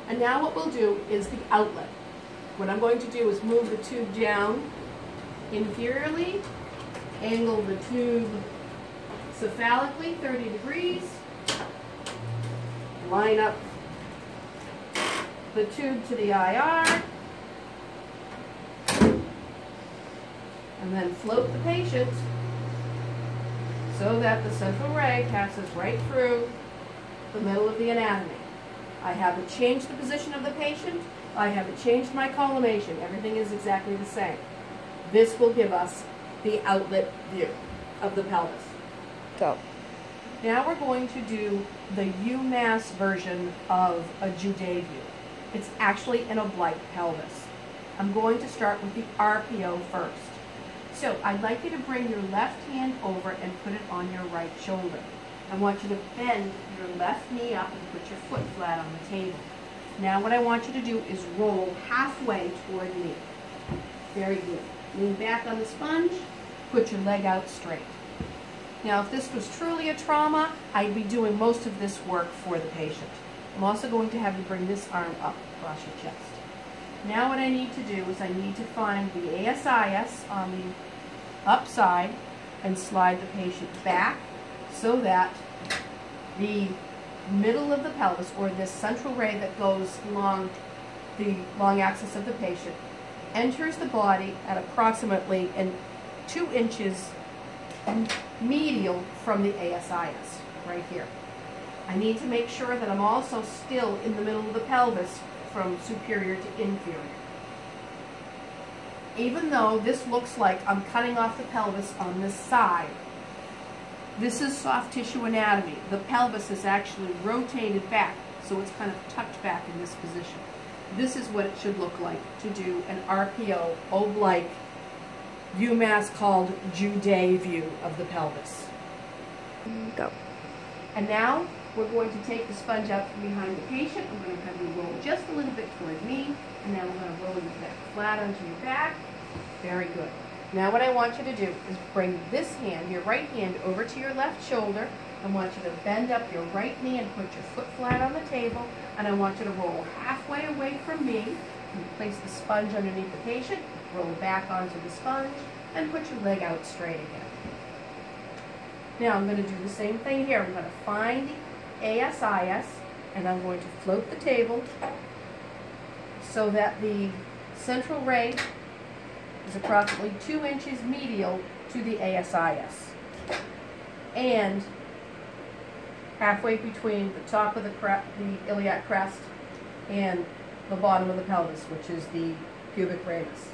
And now what we'll do is the outlet. What I'm going to do is move the tube down inferiorly, angle the tube cephalically 30 degrees, line up the tube to the IR, and then float the patient so that the central ray passes right through the middle of the anatomy. I haven't changed the position of the patient. I haven't changed my collimation. Everything is exactly the same. This will give us the outlet view of the pelvis. Go. Now we're going to do the UMass version of a Jude view. It's actually an oblique pelvis. I'm going to start with the RPO first. So I'd like you to bring your left hand over and put it on your right shoulder. I want you to bend your left knee up and put your foot flat on the table. Now what I want you to do is roll halfway toward me. Very good. Lean back on the sponge, put your leg out straight. Now if this was truly a trauma, I'd be doing most of this work for the patient. I'm also going to have you bring this arm up across your chest. Now what I need to do is I need to find the ASIS on the upside and slide the patient back so that the middle of the pelvis, or this central ray that goes along the long axis of the patient, enters the body at approximately 2 inches medial from the ASIS, right here. I need to make sure that I'm also still in the middle of the pelvis from superior to inferior. Even though this looks like I'm cutting off the pelvis on this side, this is soft tissue anatomy. The pelvis is actually rotated back, so it's kind of tucked back in this position. This is what it should look like to do an RPO oblique UMass called Jude view of the pelvis. Go. And now we're going to take the sponge out from behind the patient. I'm going to have you roll just a little bit toward me, and then we're going to roll you back flat onto your back. Very good. Now what I want you to do is bring this hand, your right hand, over to your left shoulder. I want you to bend up your right knee and put your foot flat on the table, and I want you to roll halfway away from me. And place the sponge underneath the patient, roll back onto the sponge, and put your leg out straight again. Now I'm going to do the same thing here. I'm going to find the ASIS, and I'm going to float the table so that the central ray is approximately 2 inches medial to the ASIS, and halfway between the top of the iliac crest and the bottom of the pelvis, which is the pubic ramus.